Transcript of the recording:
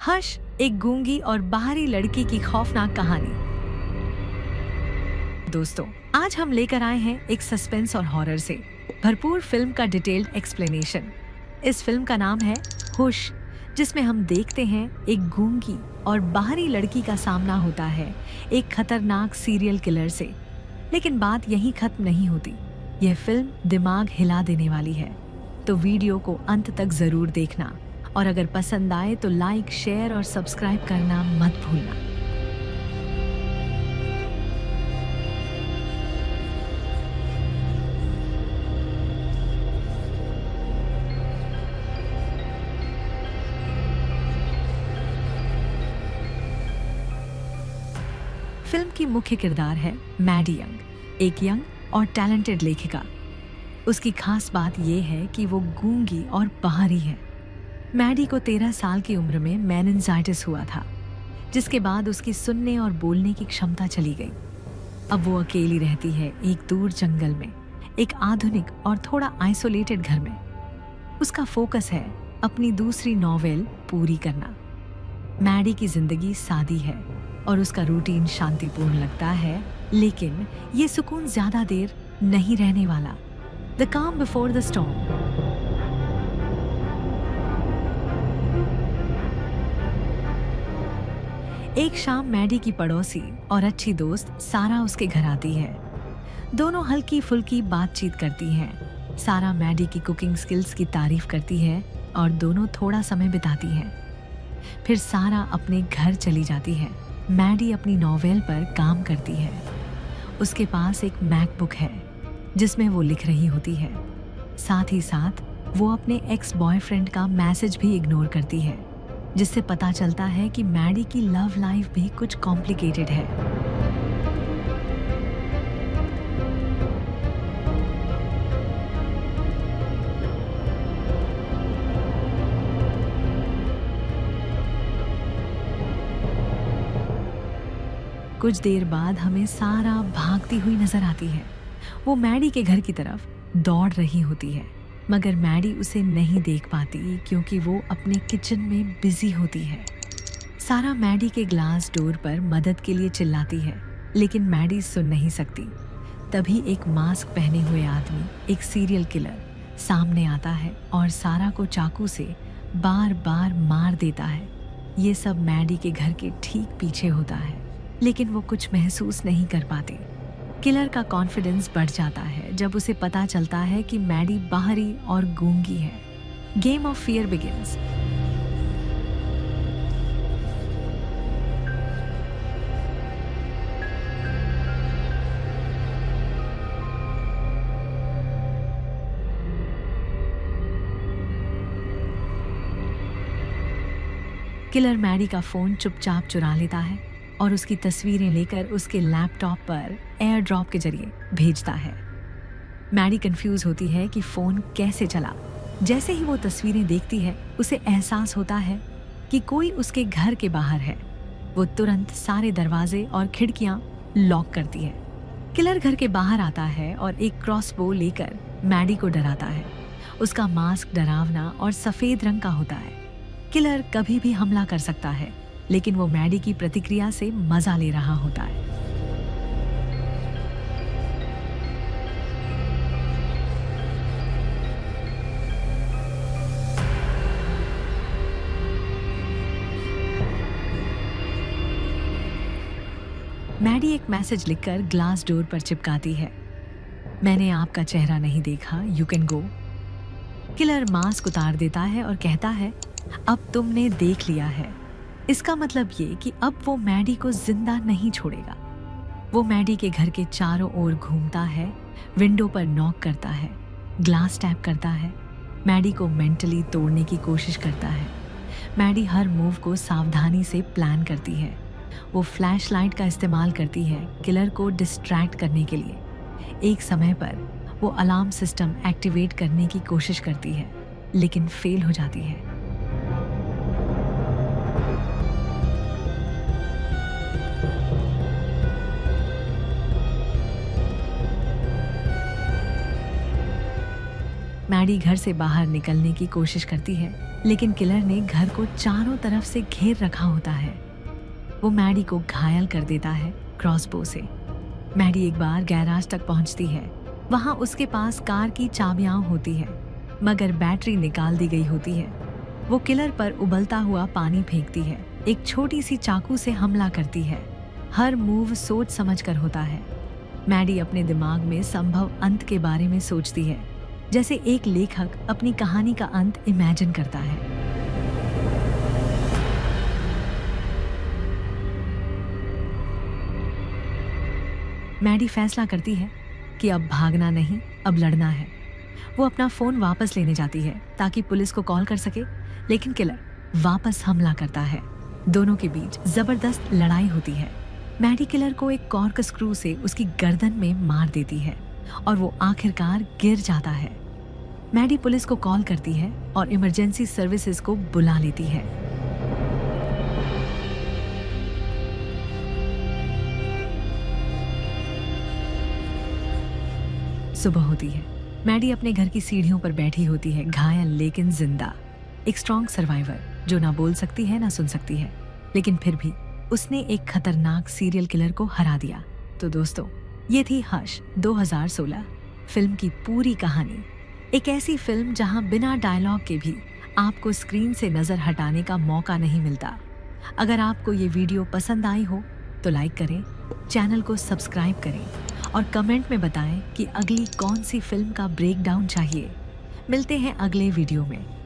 Hush, एक गूंगी और बाहरी लड़की की खौफनाक कहानी। दोस्तों, आज हम लेकर आए हैं एक सस्पेंस और हॉरर से भरपूर फिल्म का डिटेल्ड एक्सप्लेनेशन। इस फिल्म का नाम है हुश, जिसमें हम देखते हैं एक गूंगी और बाहरी लड़की का सामना होता है एक खतरनाक सीरियल किलर से। लेकिन बात यहीं खत्म नहीं होती। यह फिल्म दिमाग हिला देने वाली है, तो वीडियो को अंत तक जरूर देखना और अगर पसंद आए तो लाइक, शेयर और सब्सक्राइब करना मत भूलना। फिल्म की मुख्य किरदार है मैडी यंग, एक यंग और टैलेंटेड लेखिका। उसकी खास बात यह है कि वो गूंगी और बाहरी है। मैडी को 13 साल की उम्र में मेनिंजाइटिस हुआ था, जिसके बाद उसकी सुनने और बोलने की क्षमता चली गई। अब वो अकेली रहती है एक दूर जंगल में, एक आधुनिक और थोड़ा आइसोलेटेड घर में। उसका फोकस है अपनी दूसरी नॉवेल पूरी करना। मैडी की जिंदगी सादी है और उसका रूटीन शांतिपूर्ण लगता है, लेकिन ये सुकून ज्यादा देर नहीं रहने वाला। द काम बिफोर द स्टॉर्म। एक शाम मैडी की पड़ोसी और अच्छी दोस्त सारा उसके घर आती है। दोनों हल्की फुल्की बातचीत करती हैं। सारा मैडी की कुकिंग स्किल्स की तारीफ करती है और दोनों थोड़ा समय बिताती हैं। फिर सारा अपने घर चली जाती है। मैडी अपनी नॉवेल पर काम करती है। उसके पास एक मैकबुक है जिसमें वो लिख रही होती है। साथ ही साथ वो अपने एक्स बॉयफ्रेंड का मैसेज भी इग्नोर करती है, जिससे पता चलता है कि मैडी की लव लाइफ भी कुछ कॉम्प्लिकेटेड है। कुछ देर बाद हमें सारा भागती हुई नजर आती है। वो मैडी के घर की तरफ दौड़ रही होती है, मगर मैडी उसे नहीं देख पाती क्योंकि वो अपने किचन में बिजी होती है। सारा मैडी के ग्लास डोर पर मदद के लिए चिल्लाती है, लेकिन मैडी सुन नहीं सकती। तभी एक मास्क पहने हुए आदमी, एक सीरियल किलर, सामने आता है और सारा को चाकू से बार बार मार देता है। ये सब मैडी के घर के ठीक पीछे होता है, लेकिन वो कुछ महसूस नहीं कर पाती। किलर का कॉन्फिडेंस बढ़ जाता है जब उसे पता चलता है कि मैडी बाहरी और गूंगी है। Game of fear begins. Killer Maddy का फोन चुपचाप चुरा लेता है और उसकी तस्वीरें लेकर उसके लैपटॉप पर एयर ड्रॉप के जरिए भेजता है। मैडी कंफ्यूज होती है कि फोन कैसे चला। जैसे ही वो तस्वीरें देखती है, उसे एहसास होता है कि कोई उसके घर के बाहर है। वो तुरंत सारे दरवाजे और खिड़कियां लॉक करती है। किलर घर के बाहर आता है और एक क्रॉसबो लेकर मैडी को डराता है। उसका मास्क डरावना और सफेद रंग का होता है। किलर कभी भी हमला कर सकता है, लेकिन वो मैडी की प्रतिक्रिया से मजा ले रहा होता है। मैडी एक मैसेज लिखकर ग्लास डोर पर चिपकाती है। मैंने आपका चेहरा नहीं देखा, you can go. Killer mask उतार देता है और कहता है, अब तुमने देख लिया है। इसका मतलब ये कि अब वो मैडी को जिंदा नहीं छोड़ेगा। वो मैडी के घर के चारों ओर घूमता है, विंडो पर नॉक करता है, ग्लास टैप करता है, मैडी को मेंटली तोड़ने की कोशिश करता है। मैडी हर मूव को सावधानी से प्लान करती है। वो फ्लैशलाइट का इस्तेमाल करती है किलर को डिस्ट्रैक्ट करने के लिए। एक समय पर वो अलार्म सिस्टम एक्टिवेट करने की कोशिश करती है, लेकिन फेल हो जाती है। मैडी घर से बाहर निकलने की कोशिश करती है, लेकिन किलर ने घर को चारों तरफ से घेर रखा होता है। वो मैडी को घायल कर देता है क्रॉसबो से। मैडी एक बार गैराज तक पहुंचती है। वहां उसके पास कार की चाबियां होती है, मगर बैटरी निकाल दी गई होती है। वो किलर पर उबलता हुआ पानी फेंकती है, एक छोटी सी चाकू से हमला करती है। हर मूव सोच समझ कर होता है। मैडी अपने दिमाग में संभव अंत के बारे में सोचती है, जैसे एक लेखक अपनी कहानी का अंत इमेजिन करता है। मैडी फैसला करती है कि अब भागना नहीं, अब लड़ना है। वो अपना फोन वापस लेने जाती है ताकि पुलिस को कॉल कर सके, लेकिन किलर वापस हमला करता है। दोनों के बीच जबरदस्त लड़ाई होती है। मैडी किलर को एक कॉर्क स्क्रू से उसकी गर्दन में मार देती है और वो आखिरकार गिर जाता है। मैडी पुलिस को कॉल करती है और इमरजेंसी सर्विसेज को बुला लेती है। सुबह होती है। मैडी अपने घर की सीढ़ियों पर बैठी होती है, घायल लेकिन जिंदा। एक स्ट्रॉन्ग सर्वाइवर जो ना बोल सकती है ना सुन सकती है, लेकिन फिर भी उसने एक खतरनाक सीरियल किलर को हरा दिया। तो दोस्तों, ये थी हश 2016 फिल्म की पूरी कहानी। एक ऐसी फिल्म जहां बिना डायलॉग के भी आपको स्क्रीन से नजर हटाने का मौका नहीं मिलता। अगर आपको ये वीडियो पसंद आई हो तो लाइक करें, चैनल को सब्सक्राइब करें और कमेंट में बताएं कि अगली कौन सी फिल्म का ब्रेकडाउन चाहिए। मिलते हैं अगले वीडियो में।